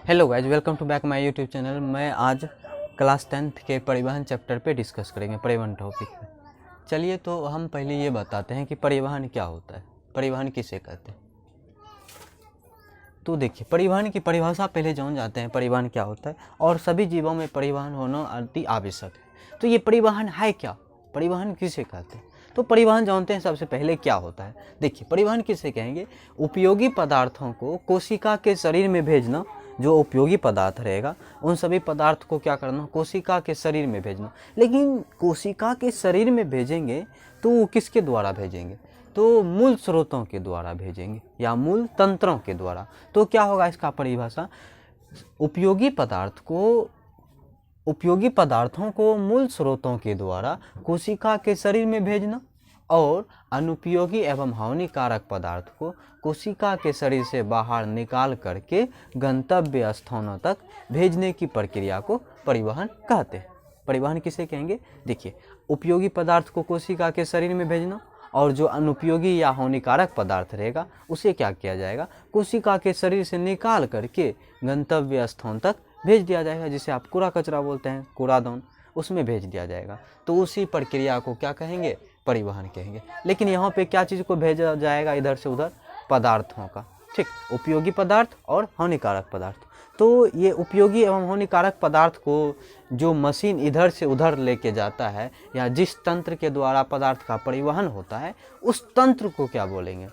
Hello guys, welcome to back my YouTube channel. मैं आज class 10th के परिवहन चैप्टर पे डिस्कस करेंगे, परिवहन टॉपिक पे। चलिए तो हम पहले ये बताते हैं कि परिवहन क्या होता है, परिवहन किसे कहते हैं। तो देखिए, परिवहन की परिभाषा पहले जान जाते हैं, परिवहन क्या होता है। और सभी जीवों में परिवहन होना अति आवश्यक है। तो ये परिवहन है क्या, परिवहन किसे कहते हैं। तो परिवहन जानते हैं सबसे पहले क्या होता है। देखिए, परिवहन किसे कहेंगे, उपयोगी पदार्थों को कोशिका के शरीर में भेजना। जो उपयोगी पदार्थ रहेगा उन सभी पदार्थ को क्या करना, कोशिका के शरीर में भेजना। लेकिन कोशिका के शरीर में भेजेंगे तो वो किसके द्वारा भेजेंगे, तो मूल स्रोतों के द्वारा भेजेंगे या मूल तंत्रों के द्वारा। तो क्या होगा इसका परिभाषा, उपयोगी पदार्थों को मूल स्रोतों के द्वारा कोशिका के शरीर में भेजना और अनुपयोगी एवं हानिकारक पदार्थ को कोशिका के शरीर से बाहर निकाल करके गंतव्य स्थानों तक भेजने की प्रक्रिया को परिवहन कहते हैं। परिवहन किसे कहेंगे, देखिए, उपयोगी पदार्थ को कोशिका के शरीर में भेजना और जो अनुपयोगी या हानिकारक पदार्थ रहेगा उसे क्या किया जाएगा, कोशिका के शरीर से निकाल करके गंतव्य स्थान तक भेज दिया जाएगा, जिसे आप कूड़ा कचरा बोलते हैं, कूड़ादान, उसमें भेज दिया जाएगा। तो उसी प्रक्रिया को क्या कहेंगे, परिवहन कहेंगे। लेकिन यहाँ पे क्या चीज़ को भेजा जाएगा इधर से उधर, पदार्थों का, ठीक, उपयोगी पदार्थ और हानिकारक पदार्थ। तो ये उपयोगी एवं हानिकारक पदार्थ को जो मशीन इधर से उधर लेके जाता है या जिस तंत्र के द्वारा पदार्थ का परिवहन होता है उस तंत्र को क्या बोलेंगे।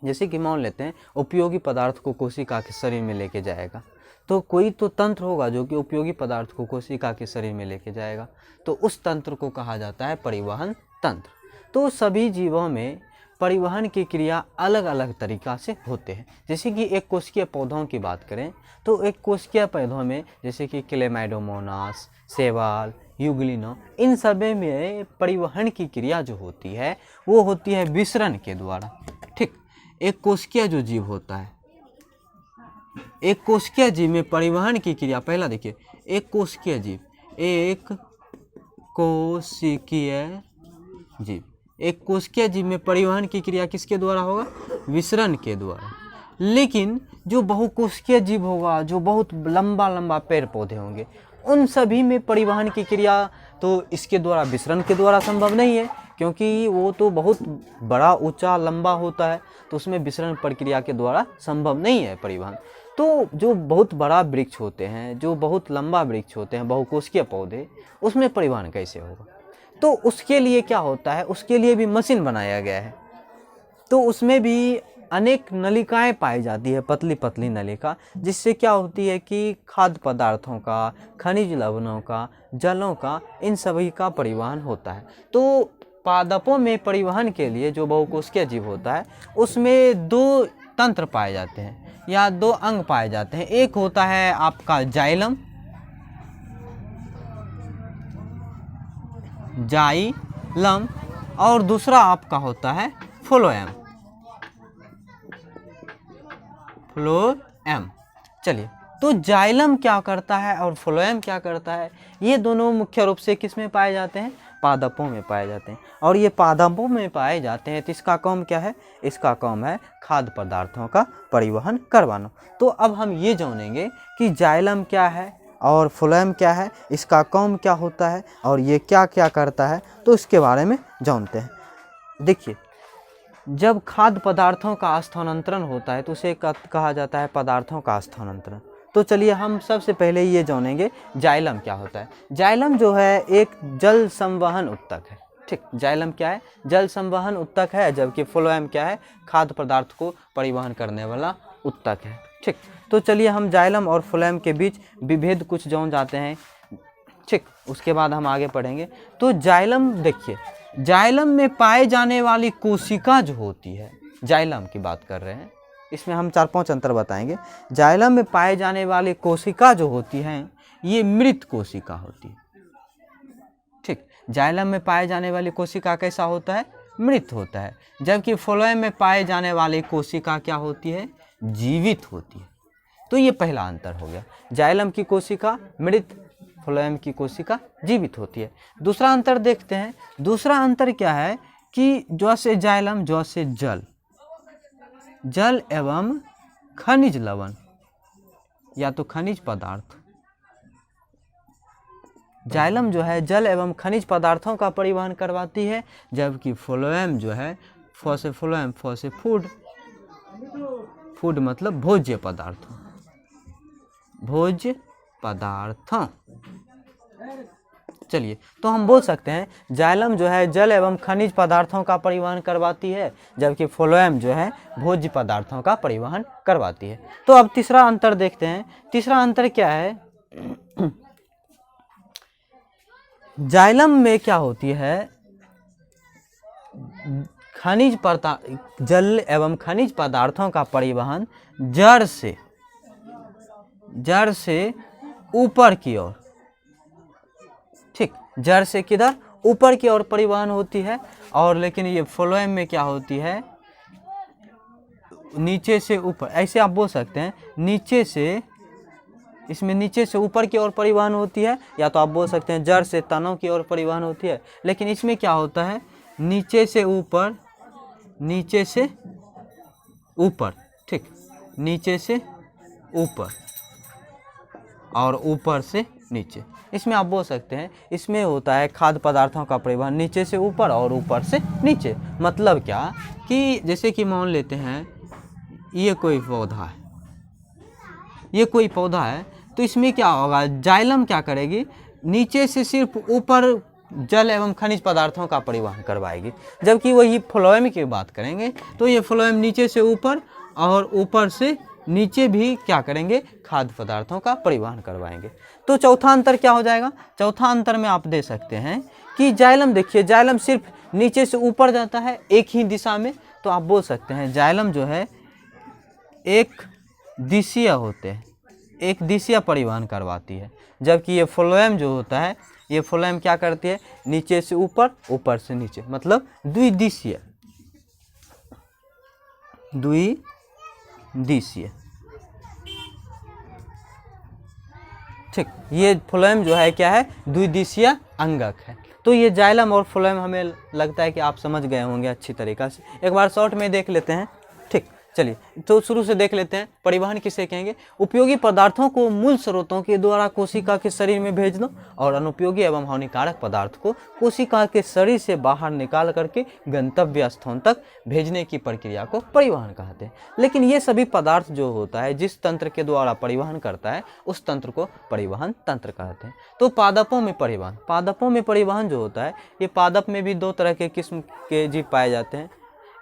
जैसे कि मान लेते हैं उपयोगी पदार्थ को कोशिका के शरीर में लेके जाएगा, तो कोई तो तंत्र होगा जो कि उपयोगी पदार्थ को कोशिका के शरीर में लेके जाएगा, तो उस तंत्र को कहा जाता है परिवहन तंत्र। तो सभी जीवों में परिवहन की क्रिया अलग अलग तरीक़ा से होते हैं। जैसे कि एक कोशिकीय पौधों की बात करें तो एक कोशिकीय पौधों में जैसे कि क्लेमाइडोमोनास, शैवाल, यूग्लिना, इन सभी में परिवहन की क्रिया जो होती है वो होती है विसरण के द्वारा। ठीक, एक कोशिकीय जो जीव होता है, एक कोशिकीय जीव में परिवहन की क्रिया, पहला देखिए, एक कोशिकीय जीव, एक कोशिकीय जीव में परिवहन की क्रिया किसके द्वारा होगा, विसरण के द्वारा। लेकिन जो बहुकोशिकीय जीव होगा, जो बहुत लंबा लंबा पेड़ पौधे होंगे, उन सभी में परिवहन की क्रिया तो इसके द्वारा, विसरण के द्वारा संभव नहीं है, क्योंकि वो तो बहुत बड़ा ऊंचा लंबा होता है, तो उसमें विसरण प्रक्रिया के द्वारा संभव नहीं है परिवहन। तो जो बहुत बड़ा वृक्ष होते हैं, जो बहुत लंबा वृक्ष होते हैं, बहुकोशिकीय पौधे, उसमें परिवहन कैसे होगा। तो उसके लिए क्या होता है, उसके लिए भी मशीन बनाया गया है। तो उसमें भी अनेक नलिकाएं पाई जाती है, पतली पतली नलिका, जिससे क्या होती है कि खाद्य पदार्थों का, खनिज लवणों का, जलों का, इन सभी का परिवहन होता है। तो पादपों में परिवहन के लिए जो बहुकोशिकीय जीव होता है उसमें दो तंत्र पाए जाते हैं या दो अंग पाए जाते हैं। एक होता है आपका जाइलम, और दूसरा आपका होता है फ्लोएम। चलिए, तो जाइलम क्या करता है और फ्लोएम क्या करता है, ये दोनों मुख्य रूप से किस में पाए जाते हैं, पादपों में पाए जाते हैं। और ये पादपों में पाए जाते हैं तो इसका काम क्या है, इसका काम है खाद्य पदार्थों का परिवहन करवाना। तो अब हम ये जानेंगे कि जाइलम क्या है और फ्लोएम क्या है, इसका काम क्या होता है और ये क्या क्या करता है, तो इसके बारे में जानते हैं। देखिए, जब खाद्य पदार्थों का स्थानांतरण होता है तो उसे कहा जाता है पदार्थों का स्थानांतरण। तो चलिए हम सबसे पहले ये जानेंगे जाइलम क्या होता है। जाइलम जो है एक जल संवहन उत्तक है। ठीक, जाइलम क्या है, जल संवहन उत्तक है, जबकि फ्लोएम क्या है, खाद्य पदार्थ को परिवहन करने वाला उत्तक है। ठीक, तो चलिए हम जाइलम और फ्लोएम के बीच विभेद कुछ जान जाते हैं। ठीक, उसके बाद हम आगे पढ़ेंगे। तो जाइलम, देखिए, जाइलम में पाए जाने वाली कोशिका जो होती है, जाइलम की बात कर रहे हैं, इसमें हम 4-5 अंतर बताएंगे। जाइलम में पाए जाने वाली कोशिका जो होती हैं ये मृत कोशिका होती है। ठीक, जाइलम में पाए जाने वाली कोशिका कैसा होता है, मृत होता है, जबकि फ्लोएम में पाए जाने वाली कोशिका क्या होती है, जीवित होती है। तो ये पहला अंतर हो गया, जाइलम की कोशिका मृत, फ्लोएम की कोशिका जीवित होती है। दूसरा अंतर देखते हैं। दूसरा अंतर क्या है कि जैसे जाइलम, जैसे जल एवं खनिज लवण, या तो खनिज पदार्थ। जाइलम जो है जल एवं खनिज पदार्थों का परिवहन करवाती है, जबकि फ्लोएम जो है फ से फ्लोएम, फ से फूड, फूड मतलब भोज्य पदार्थों, भोज्य पदार्थों। चलिए, तो हम बोल सकते हैं जाइलम जो है जल एवं खनिज पदार्थों का परिवहन करवाती है, जबकि फ्लोएम जो है भोज्य पदार्थों का परिवहन करवाती है। तो अब तीसरा अंतर देखते हैं। तीसरा अंतर क्या है? जाइलम में क्या होती है, खनिज पदार्थ, जल एवं खनिज पदार्थों का परिवहन जड़ से ऊपर की ओर, ठीक, जड़ से किधर, ऊपर की ओर परिवहन होती है। और लेकिन ये फ्लोएम में क्या होती है, नीचे से ऊपर, ऐसे आप बोल सकते हैं नीचे से, इसमें नीचे से ऊपर की ओर परिवहन होती है, या तो आप बोल सकते हैं जड़ से तनों की ओर परिवहन होती है। लेकिन इसमें क्या होता है, नीचे से ऊपर, नीचे से ऊपर, ठीक, नीचे से ऊपर और ऊपर से नीचे। इसमें आप बोल सकते हैं इसमें होता है खाद्य पदार्थों का परिवहन नीचे से ऊपर और ऊपर से नीचे। मतलब क्या कि जैसे कि मान लेते हैं ये कोई पौधा है, ये कोई पौधा है, तो इसमें क्या होगा, जाइलम क्या करेगी, नीचे से सिर्फ ऊपर जल एवं खनिज पदार्थों का परिवहन करवाएगी। जबकि वही फ्लोएम की बात करेंगे तो ये फ्लोएम नीचे से ऊपर और ऊपर से नीचे भी क्या करेंगे, खाद्य पदार्थों का परिवहन करवाएंगे। तो चौथा अंतर क्या हो जाएगा? चौथा अंतर में आप दे सकते हैं कि जाइलम, देखिए जाइलम सिर्फ नीचे से ऊपर जाता है एक ही दिशा में, तो आप बोल सकते हैं जाइलम जो है एक दिशीय होते हैं, एक दिशीय परिवहन करवाती है। जबकि ये फ्लोएम जो होता है, ये फ्लोएम क्या करती है, नीचे से ऊपर, ऊपर से नीचे, मतलब द्विदिशीय, द्विदिशीय, ठीक। ये फ्लोएम जो है क्या है, द्विदिशीय अंगक है। तो ये जाइलम और फ्लोएम हमें लगता है कि आप समझ गए होंगे अच्छी तरीक़ा से। एक बार शॉर्ट में देख लेते हैं, ठीक। चलिए, तो शुरू से देख लेते हैं। परिवहन किसे कहेंगे? उपयोगी पदार्थों को मूल स्रोतों के द्वारा कोशिका के शरीर में भेजना और अनुपयोगी एवं हानिकारक पदार्थ को कोशिका के शरीर से बाहर निकाल करके गंतव्य स्थान तक भेजने की प्रक्रिया को परिवहन कहते हैं। लेकिन ये सभी पदार्थ जो होता है, जिस तंत्र के द्वारा परिवहन करता है, उस तंत्र को परिवहन तंत्र कहते हैं। तो पादपों में परिवहन, पादपों में परिवहन जो होता है, ये पादप में भी दो तरह के किस्म के जीव पाए जाते हैं।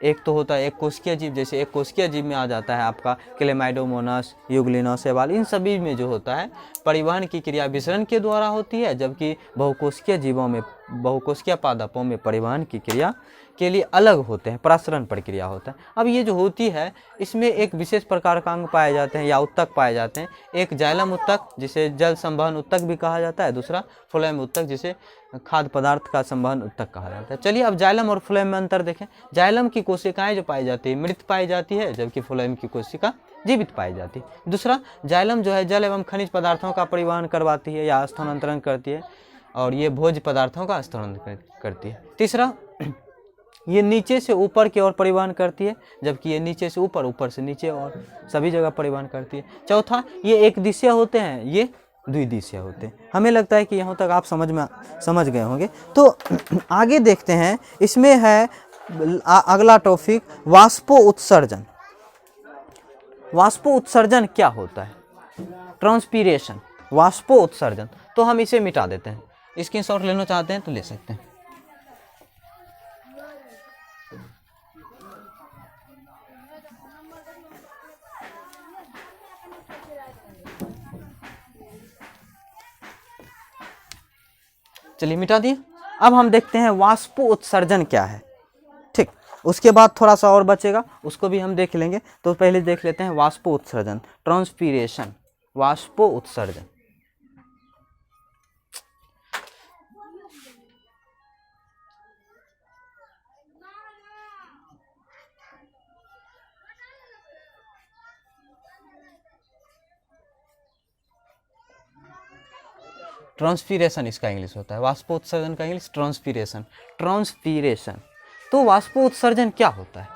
एक तो होता है एक कोशिकीय जीव, जैसे एक कोशिकीय जीव में आ जाता है आपका क्लेमाइडोमोनास, यूग्लिनस, शैवाल, इन सभी में जो होता है परिवहन की क्रिया विसरण के द्वारा होती है। जबकि बहुकोशिकीय जीवों में, बहुकोशिकीय पादपों में परिवहन की क्रिया के लिए अलग होते हैं, प्रसरण प्रक्रिया होता है। अब ये जो होती है, इसमें एक विशेष प्रकार का अंग पाए जाते हैं या उत्तक पाए जाते हैं। एक जाइलम उत्तक, जिसे जल संवहन उत्तक भी कहा जाता है, दूसरा फ्लोएम उत्तक, जिसे खाद्य पदार्थ का संवहन उत्तक कहा जाता है। चलिए अब जाइलम और फ्लोएम में अंतर देखें। जाइलम की कोशिकाएं जो पाई जाती है मृत पाई जाती है, जबकि फ्लोएम की कोशिका जीवित पाई जाती है। दूसरा, जाइलम जो है जल एवं खनिज पदार्थों का परिवहन करवाती है या स्थानांतरण करती है, और ये भोज्य पदार्थों का स्थानांतरण करती है। तीसरा, ये नीचे से ऊपर की ओर परिवहन करती है, जबकि ये नीचे से ऊपर, ऊपर से नीचे और सभी जगह परिवहन करती है। चौथा, ये एक दिशीय होते हैं, ये द्विदिशीय होते हैं। हमें लगता है कि यहाँ तक आप समझ गए होंगे। तो आगे देखते हैं, इसमें है अगला टॉपिक वाष्पो उत्सर्जन। वाष्पो उत्सर्जन क्या होता है? ट्रांसपीरेशन, वाष्पो उत्सर्जन। तो हम इसे मिटा देते हैं। स्क्रीनशॉट लेना चाहते हैं तो ले सकते हैं। चलिए मिटा दिए। अब हम देखते हैं वाष्पो उत्सर्जन क्या है, ठीक। उसके बाद थोड़ा सा और बचेगा, उसको भी हम देख लेंगे। तो पहले देख लेते हैं वाष्पो उत्सर्जन, ट्रांसपीरेशन, वाष्पो उत्सर्जन। ट्रांसपीरेशन इसका इंग्लिश होता है, वाष्पोत्सर्जन का इंग्लिश ट्रांसपीरेशन। ट्रांसपीरेशन, तो वाष्पोत्सर्जन क्या होता है?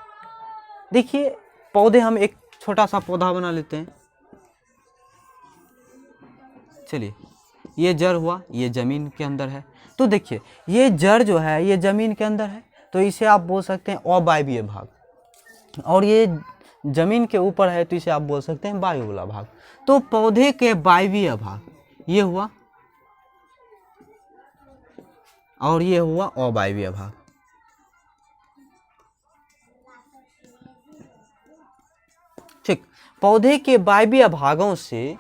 देखिए, पौधे, हम एक छोटा सा पौधा बना लेते हैं, चलिए, ये जड़ हुआ, ये ज़मीन के अंदर है। तो देखिए ये जड़ जो है ये ज़मीन के अंदर है, तो इसे आप बोल सकते हैं अवायवीय भाग, और ये ज़मीन के ऊपर है तो इसे आप बोल सकते हैं वायुला भाग। तो पौधे के वायवीय भाग ये हुआ, और ये हुआ अवायवीय भाग। ठीक, पौधे के वायवीय भागों से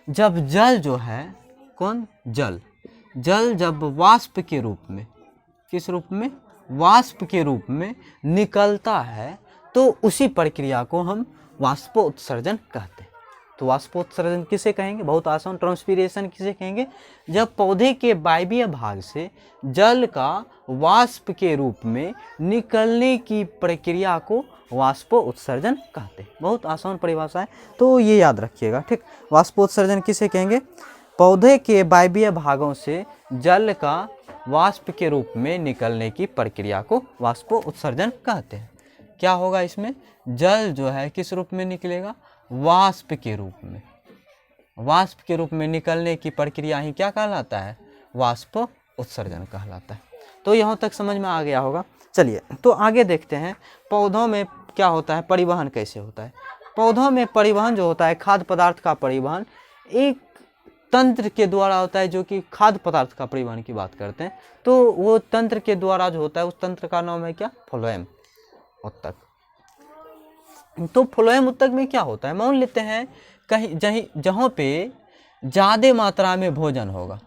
जब जल जो है, कौन, जल जब वाष्प के रूप में, किस रूप में, वाष्प के रूप में निकलता है, तो उसी प्रक्रिया को हम वाष्पोत्सर्जन कहते हैं। तो वाष्पोत्सर्जन किसे कहेंगे, बहुत आसान, ट्रांसपीरेशन किसे कहेंगे, जब पौधे के वायवीय भाग से जल का वाष्प के रूप में निकलने की प्रक्रिया को वाष्पोत्सर्जन कहते हैं। बहुत आसान परिभाषा है, तो ये याद रखिएगा। ठीक, वाष्पोत्सर्जन किसे कहेंगे, पौधे के वायवीय भागों से जल का वाष्प के रूप में निकलने की प्रक्रिया को वाष्पोत्सर्जन कहते हैं। क्या होगा इसमें, जल जो है किस रूप में निकलेगा, वाष्प के रूप में, वाष्प के रूप में निकलने की प्रक्रिया ही क्या कहलाता है, वाष्पोत्सर्जन कहलाता है। तो यहाँ तक समझ में आ गया होगा। चलिए तो आगे देखते हैं पौधों में क्या होता है, परिवहन कैसे होता है। पौधों में परिवहन जो होता है, खाद्य पदार्थ का परिवहन एक तंत्र के द्वारा होता है, जो कि खाद्य पदार्थ का परिवहन की बात करते हैं। तो वो तंत्र के द्वारा जो होता है, उस तंत्र का नाम है क्या, फ्लोएम उत्तक। तो फ्लोएम उत्तक में क्या होता है, मान लेते हैं कहीं जहाँ पे ज़्यादा मात्रा में भोजन होगा,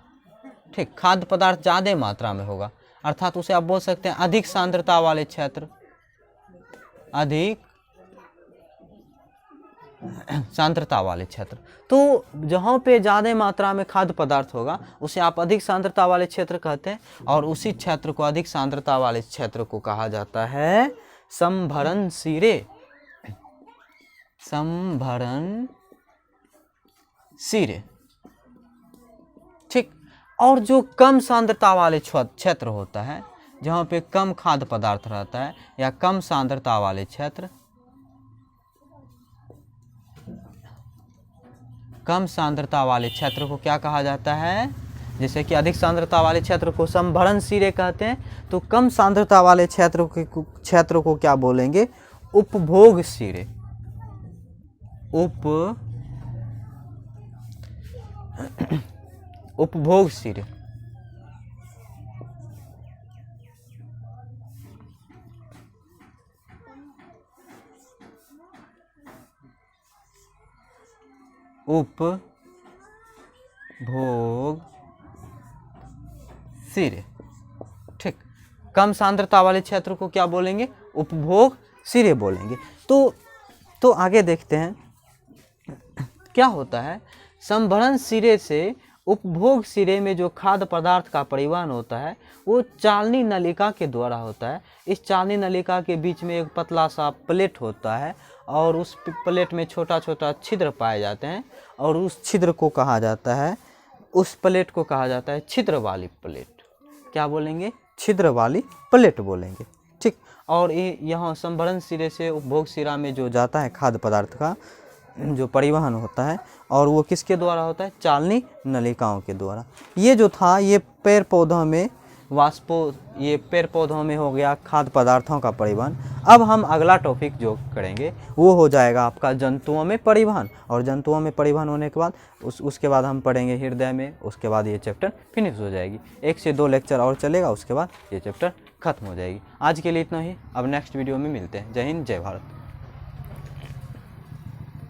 ठीक, खाद्य पदार्थ ज़्यादा मात्रा में होगा, अर्थात उसे आप बोल सकते हैं अधिक सांद्रता वाले क्षेत्र, अधिक सांद्रता वाले क्षेत्र। तो जहाँ पे ज़्यादा मात्रा में खाद्य पदार्थ होगा उसे आप अधिक सांद्रता वाले क्षेत्र कहते हैं, और उसी क्षेत्र को, अधिक सांद्रता वाले क्षेत्र को कहा जाता है संभरण सिरे, संभरण सिरे। ठीक, और जो कम सांद्रता वाले क्षेत्र होता है, जहाँ पे कम खाद्य पदार्थ रहता है या कम सांद्रता वाले क्षेत्र, कम सांद्रता वाले क्षेत्र को क्या कहा जाता है, जैसे कि अधिक सांद्रता वाले क्षेत्र को संभरण सिरे कहते हैं, तो कम सांद्रता वाले क्षेत्र को क्या बोलेंगे, उपभोग सिरे, उपभोग सिरे। उपभोग सिरे। ठीक, कम सांद्रता वाले क्षेत्र को क्या बोलेंगे, उपभोग सिरे बोलेंगे। तो आगे देखते हैं क्या होता है, संभरण सिरे से उपभोग सिरे में जो खाद्य पदार्थ का परिवहन होता है वो चालनी नलिका के द्वारा होता है। इस चालनी नलिका के बीच में एक पतला सा प्लेट होता है, और उस प्लेट में छोटा छोटा छिद्र पाए जाते हैं, और उस छिद्र को कहा जाता है, उस प्लेट को कहा जाता है छिद्र वाली प्लेट। क्या बोलेंगे, छिद्र वाली प्लेट बोलेंगे। ठीक, और यहाँ संभरण सिरे से उपभोग सिरा में जो जाता है खाद्य पदार्थ का जो परिवहन होता है, और वो किसके द्वारा होता है, चालनी नलिकाओं के द्वारा। ये जो था ये पेड़ पौधों में ये पेड़ पौधों में हो गया खाद्य पदार्थों का परिवहन। अब हम अगला टॉपिक जो करेंगे वो हो जाएगा आपका जंतुओं में परिवहन, और जंतुओं में परिवहन होने के बाद उसके बाद हम पढ़ेंगे हृदय में, उसके बाद ये चैप्टर फिनिश हो जाएगी। 1 से 2 लेक्चर और चलेगा, उसके बाद ये चैप्टर खत्म हो जाएगी। आज के लिए इतना ही, अब नेक्स्ट वीडियो में मिलते हैं। जय हिंद, जय भारत।